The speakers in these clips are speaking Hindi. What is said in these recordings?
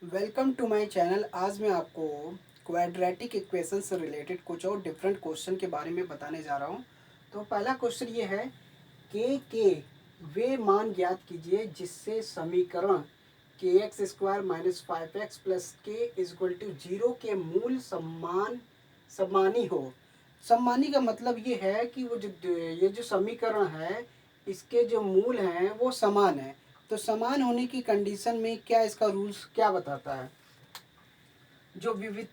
Welcome to my channel. आज मैं आपको क्वाड्रेटिक इक्वेशन से रिलेटेड कुछ और डिफरेंट क्वेश्चन के बारे में बताने जा रहा हूँ। तो पहला क्वेश्चन ये है के वे मान ज्ञात कीजिए जिससे समीकरण के x square minus 5x plus के इजक्वल टू 0 के मूल सम्मानी हो। सम्मानी का मतलब ये है कि ये जो समीकरण है इसके जो मूल हैं वो समान है। तो समान होने की कंडीशन में क्या इसका रूल्स क्या बताता है, जो विविध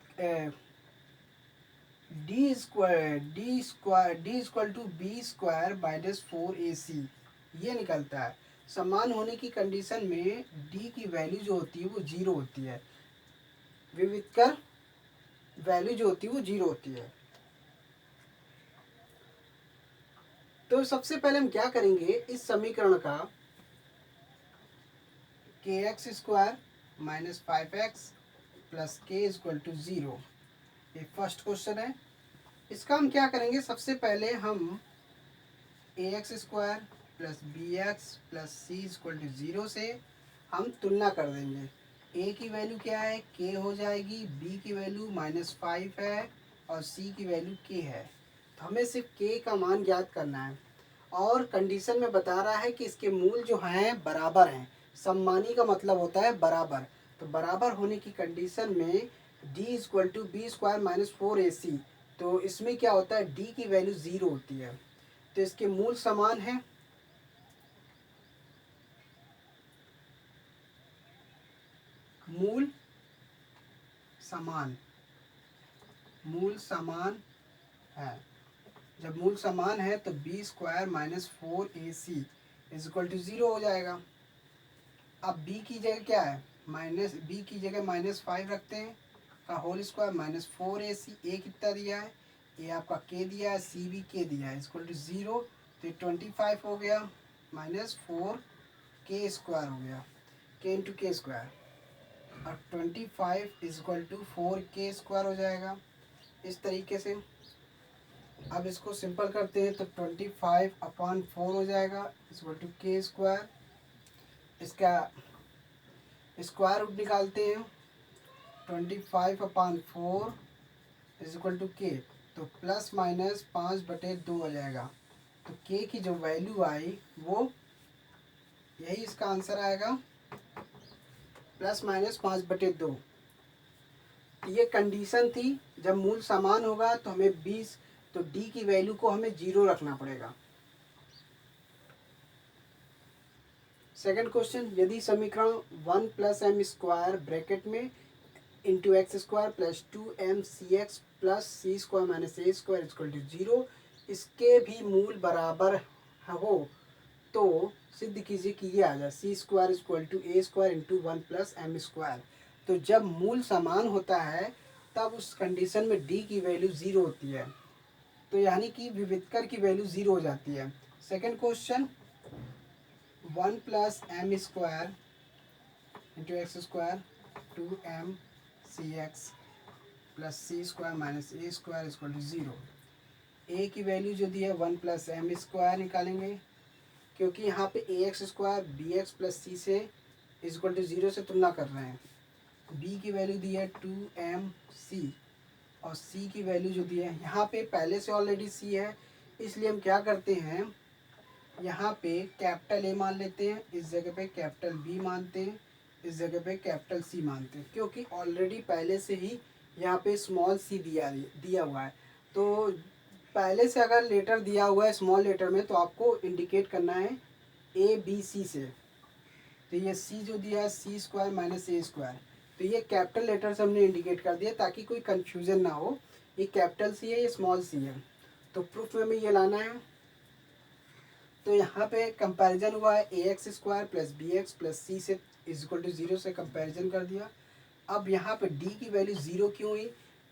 D equal to B square minus 4ac ये निकलता है। समान होने की कंडीशन में डी की वैल्यू जो होती है वो जीरो होती है, विविध कर वैल्यू जो होती है वो जीरो होती है। तो सबसे पहले हम क्या करेंगे, इस समीकरण का के x square minus 5x plus के इक्वल टू 0, ये फर्स्ट क्वेश्चन है। इसका हम क्या करेंगे, सबसे पहले हम A x square plus B x plus C equal to 0 से हम तुलना कर देंगे। ए की वैल्यू क्या है, के हो जाएगी, बी की वैल्यू -5 है और सी की वैल्यू के है। तो हमें सिर्फ के का मान ज्ञात करना है और कंडीशन में बता रहा है कि इसके मूल जो हैं बराबर हैं। सम्मानी का मतलब होता है बराबर। तो बराबर होने की कंडीशन में D equal to B square minus 4ac, तो इसमें क्या होता है, डी की वैल्यू 0 होती है। तो इसके मूल समान है, मूल समान, मूल समान है। जब मूल समान है तो B square minus 4ac is equal to 0 हो जाएगा। अब बी की जगह क्या है, माइनस बी की जगह -5 रखते हैं का होल स्क्वायर माइनस 4ac, ए कितना दिया है, ए आपका के दिया है, सी भी के दिया है, इक्वल टू 0। तो 25 हो गया माइनस 4k² हो गया, के इंटू के स्क्वायर, और 25 इक्वल टू 4k² हो जाएगा इस तरीके से। अब इसको सिंपल करते हैं तो 25/4 हो जाएगा इक्वल टू k²। इसका स्क्वायर रूट निकालते हैं, 25/4 इज इक्वल टू के, तो प्लस माइनस 5/2 हो जाएगा। तो के की जो वैल्यू आई वो यही इसका आंसर आएगा, +-5/2। ये कंडीशन थी, जब मूल समान होगा तो हमें 20, तो डी की वैल्यू को हमें 0 रखना पड़ेगा। सेकंड क्वेश्चन, यदि समीकरण 1 प्लस एम स्क्वायर ब्रैकेट में into X square plus 2mcx plus C square minus A square equal to 0 इसके भी मूल बराबर हो तो सिद्ध कीजिए कि ये आ जाए c square equal to a square into 1 plus M square. तो जब मूल समान होता है तब उस कंडीशन में डी की वैल्यू 0 होती है, तो यानी कि विविधकर की वैल्यू 0 हो जाती है। Second question, 1 plus M square into X square 2mcx plus C square minus A square equal to 0। A की वैल्यू जो दी है 1 प्लस एम स्क्वायर निकालेंगे, क्योंकि यहाँ पे a x square b x plus c से इक्वल टू 0 से तुलना कर रहे हैं। बी की वैल्यू दी है 2mc और सी की वैल्यू जो दी है, यहाँ पे पहले से ऑलरेडी सी है, इसलिए हम क्या करते हैं, यहाँ पे कैपिटल ए मान लेते हैं, इस जगह पे कैपिटल बी मानते हैं, इस जगह पे कैपिटल सी मानते हैं, क्योंकि ऑलरेडी पहले से ही यहाँ पे स्मॉल सी दिया हुआ है। तो पहले से अगर लेटर दिया हुआ है स्मॉल लेटर में तो आपको इंडिकेट करना है ए बी सी से। तो ये सी जो दिया है सी स्क्वायर माइनस ए स्क्वायर, तो ये कैपिटल लेटर से हमने इंडिकेट कर दिया ताकि कोई कन्फ्यूज़न ना हो, ये कैपिटल सी है ये स्मॉल सी है। तो प्रूफ में हमें ये लाना है। तो यहाँ पे कंपैरिजन हुआ है a x square plus B x plus c से इक्वल टू 0 से कंपैरिजन कर दिया। अब यहाँ पे डी की वैल्यू 0 क्यों हुई,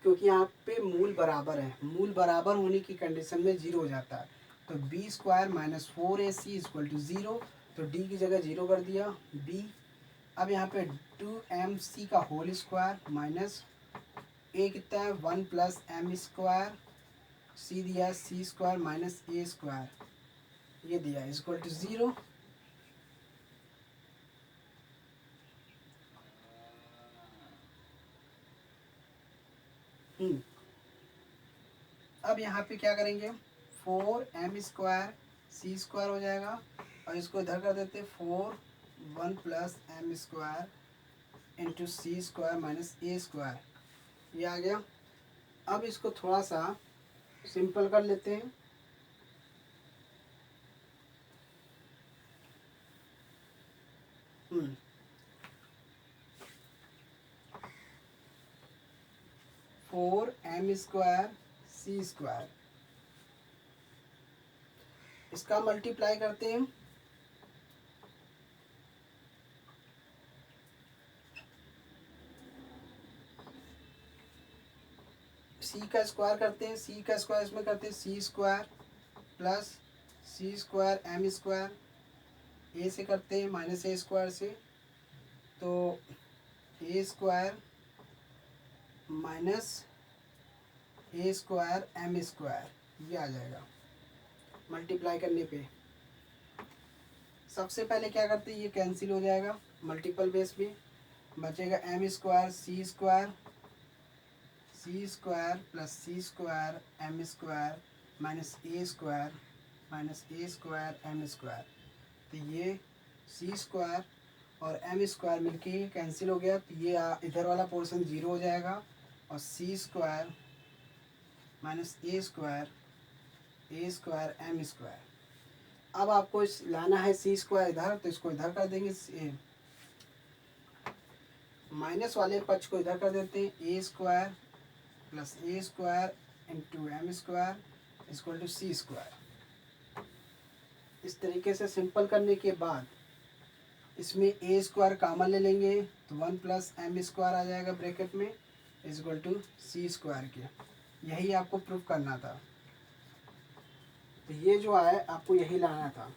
क्योंकि यहाँ पे मूल बराबर है, मूल बराबर होने की कंडीशन में 0 हो जाता है। तो B square minus 4ac equal to 0, तो डी की जगह 0 कर दिया बी। अब यहाँ पे 2mc का होल स्क्वायर माइनस ए कितना है 1 प्लस एम स्क्वायर, सी दिया सी स्क्वायर माइनस ए स्क्वायर, ये दिया इक्वल टू 0। अब यहाँ पे क्या करेंगे, 4m² c² हो जाएगा और इसको इधर कर देते 4 1 + m² into c² minus a², ये आ गया। अब इसको थोड़ा सा सिंपल कर लेते हैं। फोर m² c², इसका मल्टीप्लाई करते हैं। c का स्क्वायर करते हैं, c का स्क्वायर इसमें करते हैं c² plus c² m², a से करते हैं माइनस a² से, तो a² माइनस a² m², ये आ जाएगा मल्टीप्लाई करने पे। सबसे पहले क्या करते हैं, ये कैंसिल हो जाएगा मल्टीपल बेस में, बचेगा m² c² plus c² m² minus a² m², तो ये c² और m² मिलके कैंसिल हो गया, तो ये इधर वाला पोर्शन 0 हो जाएगा और c² माइनस a² m²। अब आपको इस लाना है c² इधर, तो इसको इधर कर देंगे, माइनस वाले पक्ष को इधर कर देते हैं, a² plus a² into m² equal to c²। इस तरीके से सिंपल करने के बाद इसमें a² कॉमन ले लेंगे, तो 1 + m² आ जाएगा ब्रैकेट में इक्वल टू c² के। यही आपको प्रूफ करना था, तो ये जो है आपको यही लाना था।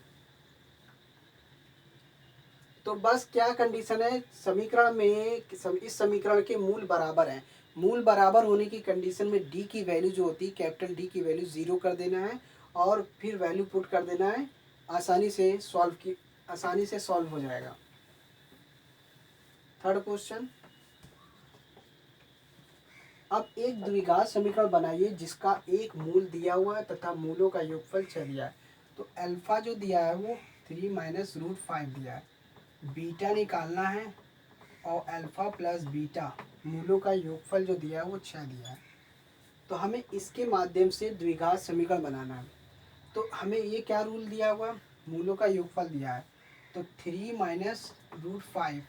तो बस क्या कंडीशन है समीकरण में, इस समीकरण के मूल बराबर हैं। मूल बराबर होने की कंडीशन में d की वैल्यू जो होती है, कैपिटल D की वैल्यू 0 कर देना है और फिर वैल्यू पुट कर देना है, आसानी से सॉल्व हो जाएगा। थर्ड क्वेश्चन, अब एक द्विघात समीकरण बनाइए जिसका एक मूल दिया हुआ है तथा मूलों का योगफल 6 दिया है। तो अल्फा जो दिया है वो 3 - √5 दिया है, बीटा निकालना है और अल्फा प्लस बीटा मूलों का योगफल जो दिया है वो 6 दिया है। तो हमें इसके माध्यम से द्विघात समीकरण बनाना है। तो हमें ये क्या रूल दिया हुआ, मूलों का योगफल दिया है, तो 3 - √5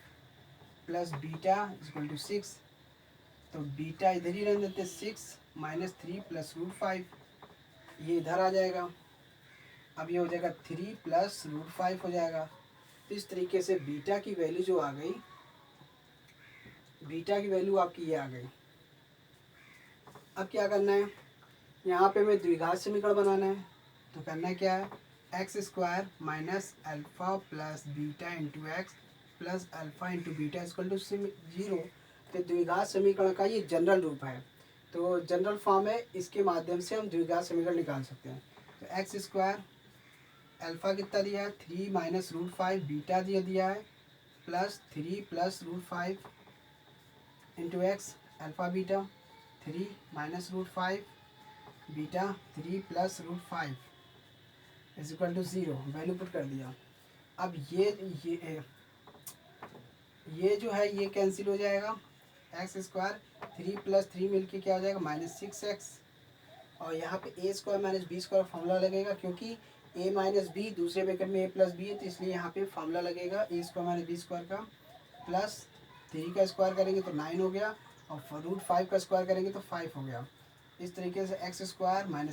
प्लस बीटा इक्वल टू 6, तो बीटा इधर ही रहने देते, 6 - 3 + √5, ये इधर आ जाएगा। अब ये हो जाएगा 3 + √5 हो जाएगा। तो इस तरीके से बीटा की वैल्यू जो आ गई, बीटा की वैल्यू आपकी ये आ गई। अब क्या करना है, यहाँ पे हमें द्विघात समीकरण बनाना है, तो करना क्या है, x² minus alpha plus beta into X plus alpha into beta equal to 0। तो द्विघात समीकरण का ये जनरल रूप है, तो जनरल फॉर्म है, इसके माध्यम से हम द्विघात समीकरण निकाल सकते हैं। तो x² अल्फ़ा कितना दिया है, 3 - √5, बीटा दिया है plus 3 + √5 into X alpha beta, 3 - √5 beta 3 + √5 is equal to 0, value put कर दिया। अब ये जो है ये कैंसिल हो जाएगा, x² 3 + 3 मिलके क्या हो जाएगा -6x, और यहाँ पे a² - b² फार्मूला लगेगा, क्योंकि a - b दूसरे ब्रैकेट में a + b है, तो इसलिए यहाँ पे फार्मूला लगेगा a² - b² का, प्लस 3 का स्क्वायर करेंगे तो 9 हो गया और √5 का स्क्वायर करेंगे तो 5 हो गया। इस तरीके से x²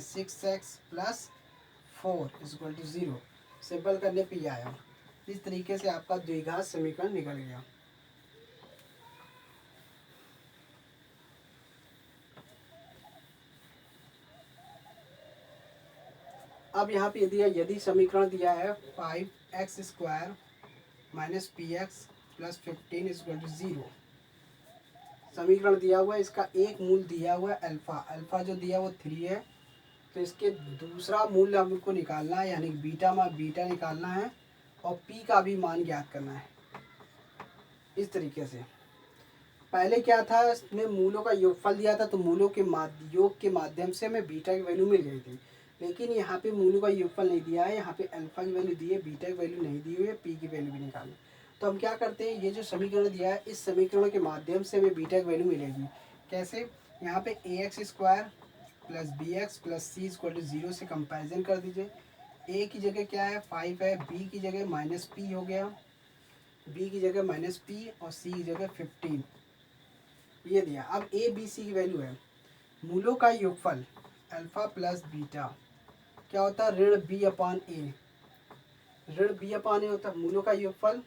- 6x plus 4 equal to 0 simple करने पे ये आया। इस तरीके से आपका द्विघात समीकरण निकल गया। अब यहाँ पे यदि समीकरण दिया है 5x² minus px plus 15 equal to 0, समीकरण दिया हुआ है, इसका एक मूल दिया हुआ है अल्फ़ा, अल्फ़ा जो दिया वो 3 है, तो इसके दूसरा मूल्य हमको निकालना है, यानी बीटा निकालना है और p का भी मान ज्ञात करना है। इस तरीके से पहले क्या था, इसमें मूलों का योगफल दिया था तो मूलों के योग के माध्यम से हमें बीटा की वैल्यू मिल गई थी। लेकिन यहाँ पे मूलों का योगफल नहीं दिया है, यहाँ पे अल्फा की वैल्यू दी है, बीटा की वैल्यू नहीं दी हुई है, पी की वैल्यू भी निकालनी। तो हम क्या करते हैं, ये जो समीकरण दिया है इस समीकरण के माध्यम से हमें बीटा की वैल्यू मिलेगी। कैसे, यहाँ पे a x square plus B x plus C equal to 0 से कंपेरिजन कर दीजिए। ए की जगह क्या है 5 है, बी की जगह माइनस पी हो गया, बी की जगह माइनस पी और सी की जगह 15 ये दिया। अब ए बी सी की वैल्यू है, मूलों का योगफल अल्फा प्लस बीटा क्या होता है, ऋण बी अपान ए, ऋण बी अपान ए होता है। मूलों का योगफल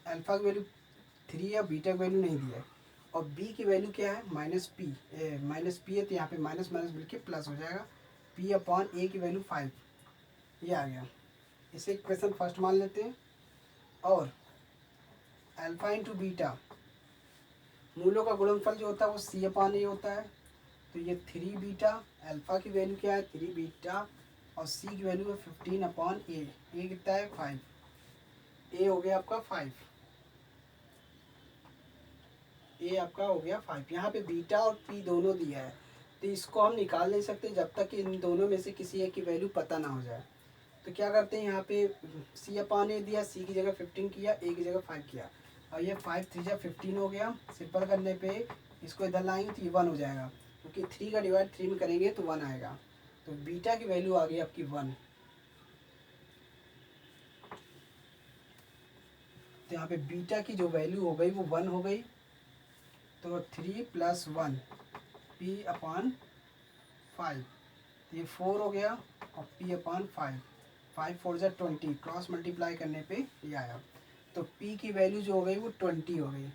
अल्फा की वैल्यू 3 है, बीटा की वैल्यू नहीं दी है, और बी की वैल्यू क्या है माइनस पी है, तो यहाँ पे माइनस माइनस मिलके प्लस हो जाएगा, पी अपॉन ए की वैल्यू 5 ये आ गया। इसे इक्वेशन फर्स्ट मान लेते हैं। और अल्फा इंटू बीटा, मूलों का गुणनफल जो होता है वो सी अपान ए होता है, तो ये 3 बीटा, अल्फा की वैल्यू क्या है 3 बीटा और सी की वैल्यू है 15 अपॉन ए कितना है 5, ए हो गया आपका 5, ए आपका हो गया 5। यहाँ पे बीटा और पी दोनों दिया है, तो इसको हम निकाल नहीं सकते जब तक कि इन दोनों में से किसी एक की वैल्यू पता ना हो जाए। तो क्या करते हैं, यहाँ पे सी अपान ए दिया, सी की जगह 15 किया, ए की जगह 5 किया, और ये 5 3 जा 15 हो गया। सिंपल करने पे इसको इधर लाएंगे तो ये 1 हो जाएगा, क्योंकि 3 का डिवाइड 3 में करेंगे तो 1 आएगा। तो बीटा की वैल्यू आ गई आपकी 1। तो यहाँ पे बीटा की जो वैल्यू हो गई वो 1 हो गई। तो 3 प्लस 1 पी अपान 5, ये 4 हो गया, और पी अपान 5, 5 4 जा 20, क्रॉस मल्टीप्लाई करने पे ये आया। तो p की वैल्यू जो हो गई वो 20 हो गई।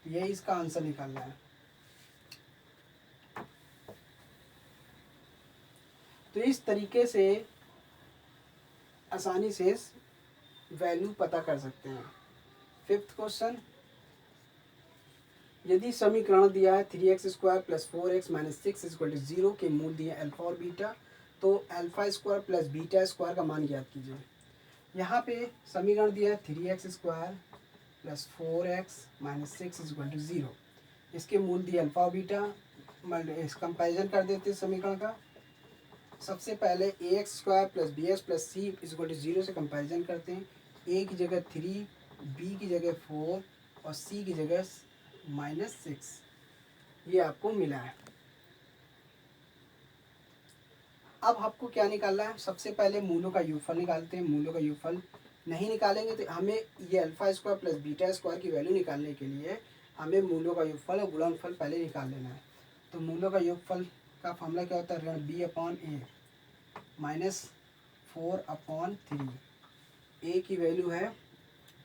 तो यही इसका आंसर निकालना है। तो इस तरीके से आसानी से वैल्यू पता कर सकते हैं। फिफ्थ क्वेश्चन, यदि समीकरण दिया है 3x square plus 4x minus 6 equal to 0 के मूल दिए अल्फा और बीटा, तो alpha square plus beta square का मान ज्ञात कीजिए। यहाँ पे समीकरण दिया है 3x square plus 4x minus 6 equal to 0, इसके मूल दिए अल्फा और बीटा। कंपेरिजन कर देते हैं समीकरण का। सबसे पहले a x square plus B x plus C equal to 0 से कंपेरिजन करते हैं। ए की जगह 3, बी की जगह 4 और सी की जगह माइनस 6 ये आपको मिला है। अब आपको क्या निकालना है, सबसे पहले मूलों का योगफल निकालते हैं। मूलों का योगफल नहीं निकालेंगे तो हमें ये alpha square plus beta square की वैल्यू निकालने के लिए हमें मूलों का योगफल और गुणनफल पहले निकाल लेना है। तो मूलों का योगफल का फॉर्मूला क्या होता है, ऋण बी अपॉन ए माइनस 4 अपॉन 3। ए की वैल्यू है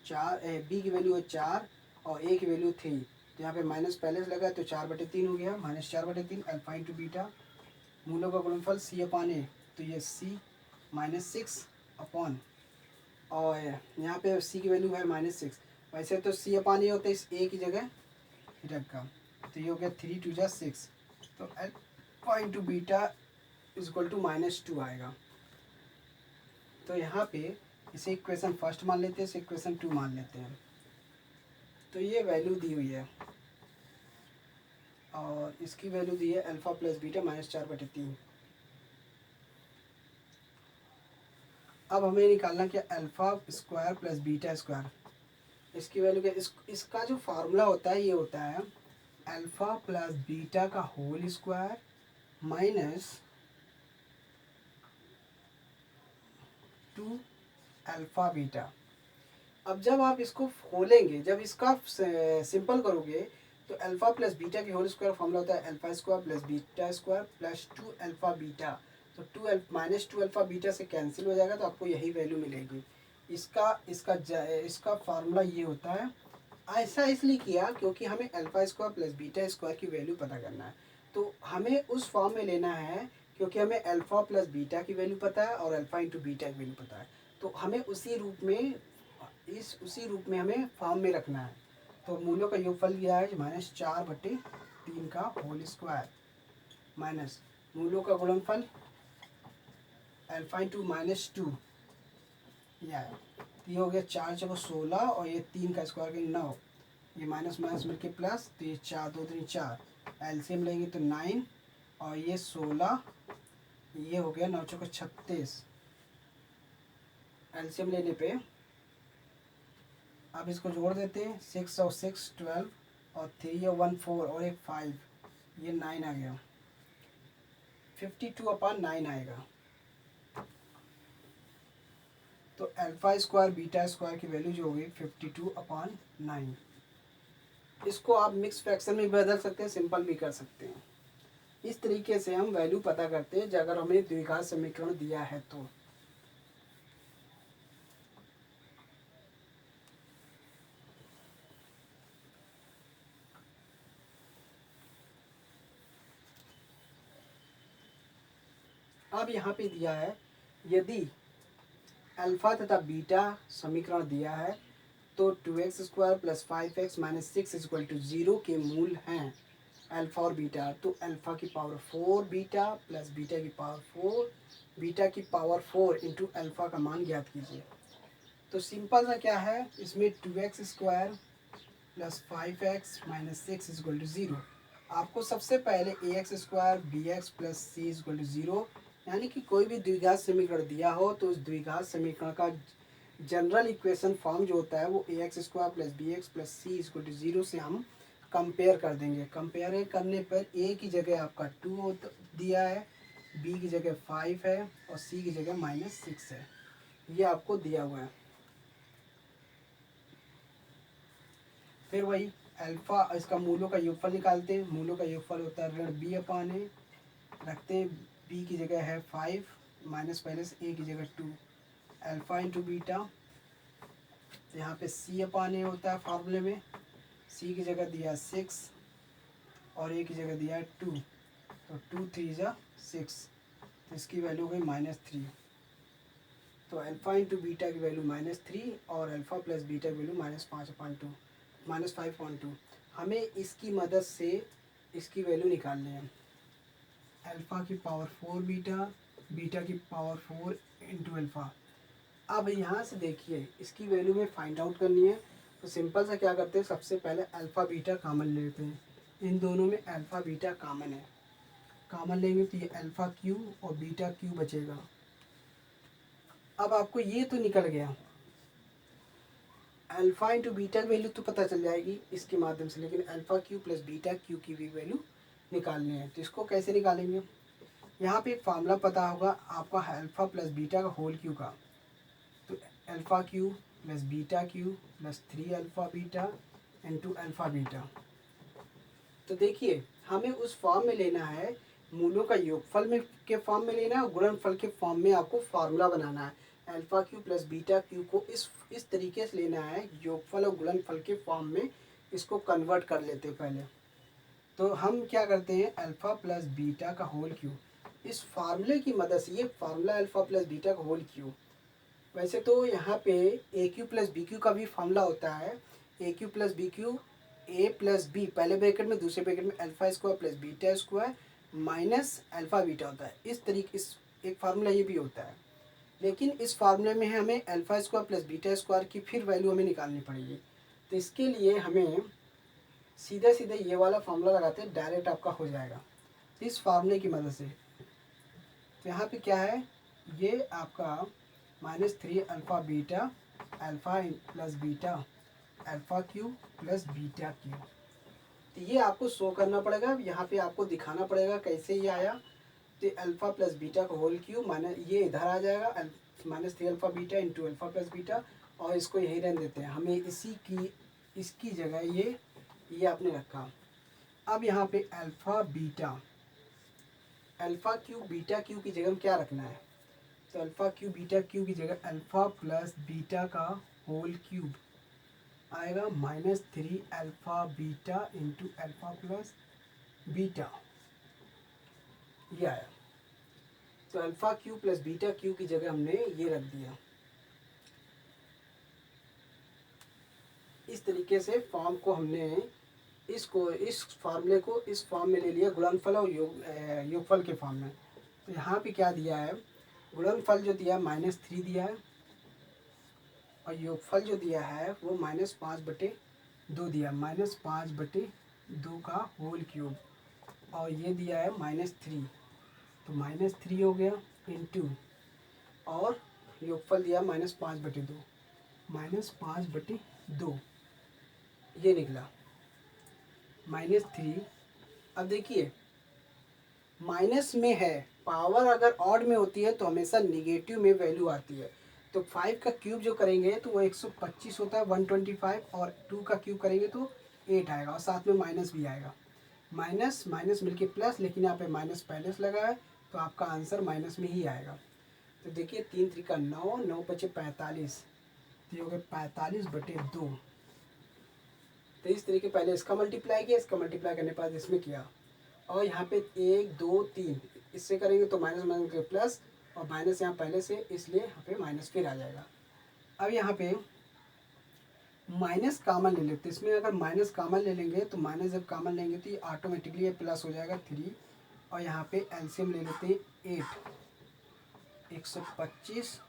4, बी की वैल्यू है 4 और ए की वैल्यू 3। तो यहाँ पे माइनस पहले से लगा तो 4/3 हो गया, माइनस 4/3 अल्फा इंटू बीटा। मूलों का गुणनफल सी अपॉन ए, तो ये सी माइनस 6 अपॉन, और यहाँ पे सी की वैल्यू है माइनस 6। वैसे तो सी अपॉन ए होता है इस ए की जगह रखा, तो ये हो गया 3 2 जा 6, तो alpha into beta equal to -2 आएगा। तो यहाँ पे इसे इक्वेशन फर्स्ट मान लेते हैं, इसे इक्वेशन 2 मान लेते हैं। तो ये वैल्यू दी हुई है और इसकी वैल्यू दी है अल्फा प्लस बीटा -4/3। अब हमें निकालना क्या, alpha square plus beta square, इसकी वैल्यू क्या, इसका जो फार्मूला होता है ये होता है अल्फा प्लस बीटा का whole square minus 2 alpha beta. अब जब आप इसको खोलेंगे, जब इसका सिंपल करोगे तो अल्फा प्लस बीटा की होल स्क्वायर फॉर्मूला होता है alpha square plus beta square plus 2 alpha beta. तो -2 अल्फा बीटा से कैंसिल हो जाएगा, तो आपको यही वैल्यू मिलेगी। इसका फार्मूला ये होता है। ऐसा इसलिए किया क्योंकि हमें alpha square plus beta square की वैल्यू पता करना है, तो हमें उस फॉर्म में लेना है क्योंकि हमें अल्फा प्लस बीटा की वैल्यु पता है और अल्फा इंटू बीटा की वैल्यू पता है, तो हमें उसी रूप में हमें फॉर्म में रखना है। तो मूलों का योगफल दिया है -4/3 का होल स्क्वायर माइनस मूलों का गुणनफल अल्फा इंटू -2 ये आया। ये हो गया 4 × 16 और ये 3 का स्क्वायर के 9, ये माइनस माइनस मिलके प्लस, तो ये 4 2 3 4, एलसीएम लेंगे तो 9 और ये 16, ये हो गया 9 चौके 36। एलसीएम लेने पे अब इसको जोड़ देते हैं, 6 और 6 12 और 3 और 1 4 और एक 5, ये 9 आ गया, 52/9 आएगा। तो अल्फा स्क्वायर बीटा स्क्वायर की वैल्यू जो होगी 52/9। इसको आप मिक्स फ्रैक्शन में भी बदल सकते हैं, सिंपल भी कर सकते हैं। इस तरीके से हम वैल्यू पता करते हैं अगर हमें द्विघात समीकरण दिया है तो। अब यहाँ पे दिया है यदि अल्फा तथा बीटा समीकरण दिया है तो 2x² + 5x - 6 = 0 के मूल हैं अल्फा और बीटा। तो अल्फा की पावर 4 बीटा प्लस बीटा की पावर 4, बीटा की पावर 4 इंटू अल्फा का मान ज्ञात कीजिए। तो सिंपल सा क्या है, इसमें 2x² + 5x - 6 = 0। आपको सबसे पहले ax² bx + c = 0, यानी कि कोई भी द्विघात समीकरण दिया हो तो उस द्विघात समीकरण का जनरल इक्वेशन फॉर्म जो होता है वो ax² + bx + c = 0 से हम कंपेयर कर देंगे। कंपेयर करने पर a की जगह आपका 2 दिया है, b की जगह 5 है और c की जगह -6 है, ये आपको दिया हुआ है। फिर वही अल्फा, इसका मूलों का योगफल निकालते हैं। मूलों का योगफल होता है ऋण b/a, रखते हैं b की जगह है 5 माइनस पहले से a की जगह 2, अल्फा इंटू बीटा, यहाँ पे c/a होता है फार्मूले में, c की जगह दिया 6 और a की जगह दिया है 2, तो 2 3 जा 6, तो इसकी वैल्यू गई -3। तो अल्फा इंटू बीटा की वैल्यू -3 और अल्फा प्लस बीटा की वैल्यू -5.2। हमें इसकी मदद से इसकी वैल्यू निकालनी है। अल्फा की पावर 4 बीटा, बीटा की पावर 4 इंटू अल्फा। अब यहाँ से देखिए इसकी वैल्यू में फाइंड आउट करनी है, तो सिंपल सा क्या करते हैं, सबसे पहले अल्फ़ा बीटा कॉमन लेते हैं। इन दोनों में अल्फ़ा बीटा कॉमन है, कॉमन लेंगे तो ये अल्फ़ा क्यू और बीटा क्यू बचेगा। अब आपको ये तो निकल गया, अल्फ़ा इंटू बीटा की वैल्यू तो पता चल जाएगी इसके माध्यम से, लेकिन alpha Q plus beta Q की भी वैल्यू निकालनी है। तो इसको कैसे निकालेंगे, यहाँ पे एक फार्मूला पता होगा आपका अल्फ़ा प्लस बीटा का होल क्यू का। तो alpha Q plus beta Q plus 3 alpha beta into alpha beta. तो देखिए हमें उस फॉर्म में लेना है, मूलों का योगफल में के फॉर्म में लेना है और गुणनफल के फॉर्म में आपको फार्मूला बनाना है। Alpha Q plus beta Q को इस तरीके से लेना है, योगफल और गुणनफल के फॉर्म में इसको कन्वर्ट कर लेते हैं पहले। तो हम क्या करते हैं, अल्फ़ा प्लस बीटा का होल क्यू, इस फार्मूले की मदद से, ये फार्मूला अल्फ़ा प्लस बीटा का होल क्यू। वैसे तो यहाँ पे ए क्यू प्लस बी क्यू का भी फार्मूला होता है, ए क्यू प्लस बी क्यू, ए प्लस बी पहले ब्रैकेट में, दूसरे ब्रैकेट में alpha square plus beta square minus alpha beta होता है। इस तरीके इस एक फार्मूला ये भी होता है, लेकिन इस फार्मूले में हमें alpha square plus beta square की फिर वैल्यू हमें निकालनी पड़ेगी। तो इसके लिए हमें सीधे सीधे ये वाला फार्मूला लगाते हैं, डायरेक्ट आपका हो जाएगा इस फार्मूले की मदद से। तो यहाँ पे क्या है, ये आपका -3 alpha beta alpha plus beta alpha Q plus beta Q. तो ये आपको शो करना पड़ेगा, यहाँ पे आपको दिखाना पड़ेगा कैसे ये आया। तो अल्फ़ा प्लस बीटा का होल क्यू माइनस, ये इधर आ जाएगा -3 alpha beta into alpha plus beta, और इसको यहीं रहने देते हैं। हमें इसकी जगह ये आपने रखा। अब यहाँ पे alpha beta, alpha Q beta Q की जगह क्या रखना है, तो अल्फ़ा क्यू बीटा क्यू की जगह अल्फ़ा प्लस बीटा का होल क्यूब आएगा -3 alpha beta into alpha plus beta, ये आया। तो alpha Q plus beta Q की जगह हमने ये रख दिया। इस तरीके से फॉर्म को हमने इस फार्मूले को इस फॉर्म में ले लिया, गुणनफल और योगफल के फॉर्म में। तो यहाँ पे क्या दिया है, गुणनफल जो दिया -3 दिया है और योगफल जो दिया है वो -5/2 2 दिया, -5/2 का होल क्यूब, और ये दिया है -3, तो -3 हो गया इंटू, और योगफल दिया -5/2, -5/2 ये निकला -3। अब देखिए माइनस में है, पावर अगर ऑड में होती है तो हमेशा निगेटिव में वैल्यू आती है। तो 5 का क्यूब जो करेंगे तो वो 125 होता है, 125, और 2 का क्यूब करेंगे तो 8 आएगा, और साथ में माइनस भी आएगा, माइनस माइनस मिलके प्लस, लेकिन यहाँ पे माइनस पहले से लगा है तो आपका आंसर माइनस में ही आएगा। तो देखिए 3 3 9, 9 5 45, तो ये हो गया 45/2। तो इस तरीके पहले इसका मल्टीप्लाई किया, इसका मल्टीप्लाई करने के बाद इसमें किया, और यहाँ पे 1 2 3 इससे करेंगे तो माइनस माइनस के प्लस, और माइनस यहाँ पहले से, इसलिए यहाँ पे माइनस फिर आ जाएगा। अब यहाँ पे माइनस कामन ले लेते, इसमें अगर माइनस कामन ले लेंगे तो माइनस जब कामन लेंगे तो ये ऑटोमेटिकली ये प्लस हो जाएगा 3, और यहाँ पे एलसीएम ले लेते हैं 8, 125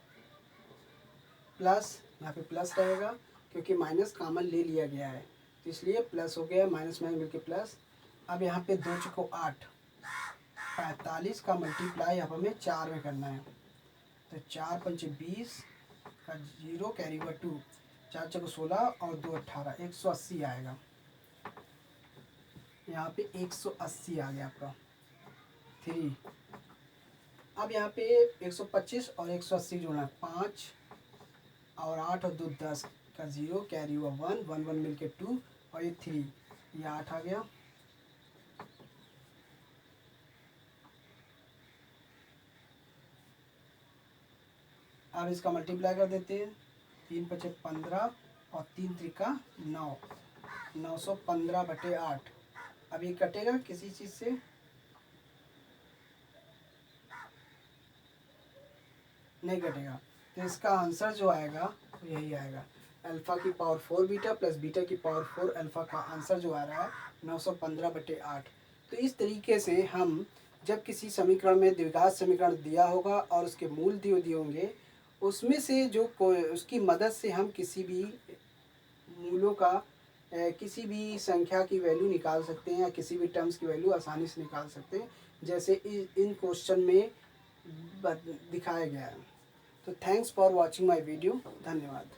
प्लस, यहाँ पे प्लस रहेगा क्योंकि माइनस कामन ले लिया गया है, तो इसलिए प्लस हो गया, माइनस माइनस मिलके प्लस। अब यहाँ पे 2 चुको 8, 45 का मल्टीप्लाई अब हमें 4 में करना है, तो 4 पंचे 20 का 0 कैरी हुआ 2, 4 चको 16 और 2 18, 180 आएगा। यहाँ पे 180 आ गया आपका 3। अब यहाँ पे 125 और 180 जोड़ना, 5 और 8 और 2 10 का 0 कैरी हुआ 1, 1 1 मिलके 2, और ये 3, ये 8 आ गया। अब इसका मल्टीप्लाई कर देते हैं, 3 5 15 और 3 3 9, 915/8। अब ये कटेगा किसी चीज़ से, नहीं कटेगा, तो इसका आंसर जो आएगा वो यही आएगा, अल्फ़ा की पावर 4 बीटा प्लस बीटा की पावर 4 अल्फ़ा का आंसर जो आ रहा है 915/8। तो इस तरीके से हम जब किसी समीकरण में द्विघात समीकरण दिया होगा और उसके मूल दिए होंगे, उसमें से जो उसकी मदद से हम किसी भी मूलों का किसी भी संख्या की वैल्यू निकाल सकते हैं, या किसी भी टर्म्स की वैल्यू आसानी से निकाल सकते हैं, जैसे इन क्वेश्चन में दिखाया गया है। तो thanks for watching my video, धन्यवाद।